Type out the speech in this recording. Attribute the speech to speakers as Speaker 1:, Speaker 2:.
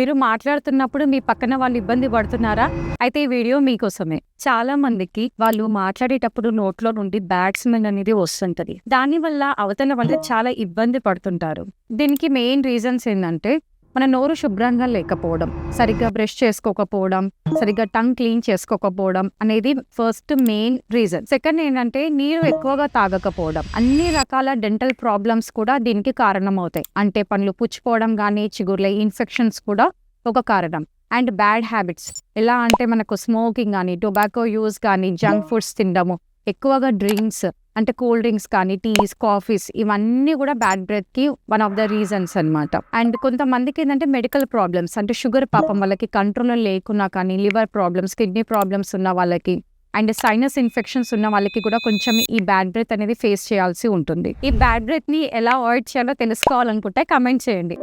Speaker 1: మీరు మాట్లాడుతున్నప్పుడు మీ పక్కన వాళ్ళు ఇబ్బంది పడుతున్నారా? అయితే ఈ వీడియో మీకోసమే. చాలా మందికి వాళ్ళు మాట్లాడేటప్పుడు నోట్లో నుండి బ్యాడ్ స్మెల్ అనేది వస్తుంటది. దానివల్ల అవతల వాళ్ళు చాలా ఇబ్బంది పడుతుంటారు. దీనికి మెయిన్ రీజన్స్ ఏంటంటే మన నోరు శుభ్రంగా లేకపోవడం, సరిగ్గా బ్రష్ చేసుకోకపోవడం, సరిగ్గా టంగ్ క్లీన్ చేసుకోకపోవడం అనేది ఫస్ట్ మెయిన్ రీజన్. సెకండ్ ఏంటంటే నీరు ఎక్కువగా తాగకపోవడం. అన్ని రకాల డెంటల్ ప్రాబ్లమ్స్ కూడా దీనికి కారణం అవుతాయి. అంటే పళ్ళు పుచ్చిపోవడం కానీ, చిగుర్ల ఇన్ఫెక్షన్స్ కూడా ఒక కారణం. అండ్ బ్యాడ్ హ్యాబిట్స్ ఎలా అంటే మనకు స్మోకింగ్ కానీ, టొబాకో యూస్ కానీ, జంక్ ఫుడ్స్ తినడము, ఎక్కువగా డ్రింక్స్ అంటే కూల్ డ్రింక్స్ కానీ, టీస్, కాఫీస్ ఇవన్నీ కూడా బ్యాడ్ బ్రెత్ కి వన్ ఆఫ్ ద రీజన్స్ అన్నమాట. అండ్ కొంతమందికి ఏంటంటే మెడికల్ ప్రాబ్లమ్స్ అంటే షుగర్ పాపం వాళ్ళకి కంట్రోల్లో లేకున్నా కానీ, లివర్ ప్రాబ్లమ్స్, కిడ్నీ ప్రాబ్లమ్స్ ఉన్న వాళ్ళకి అండ్ సైనస్ ఇన్ఫెక్షన్స్ ఉన్న వాళ్ళకి కూడా కొంచెం ఈ బ్యాడ్ బ్రెత్ అనేది ఫేస్ చేయాల్సి ఉంటుంది. ఈ బ్యాడ్ బ్రెత్ ని ఎలా అవాయిడ్ చేయాలో తెలుసుకోవాలనుకుంటే కమెంట్ చేయండి.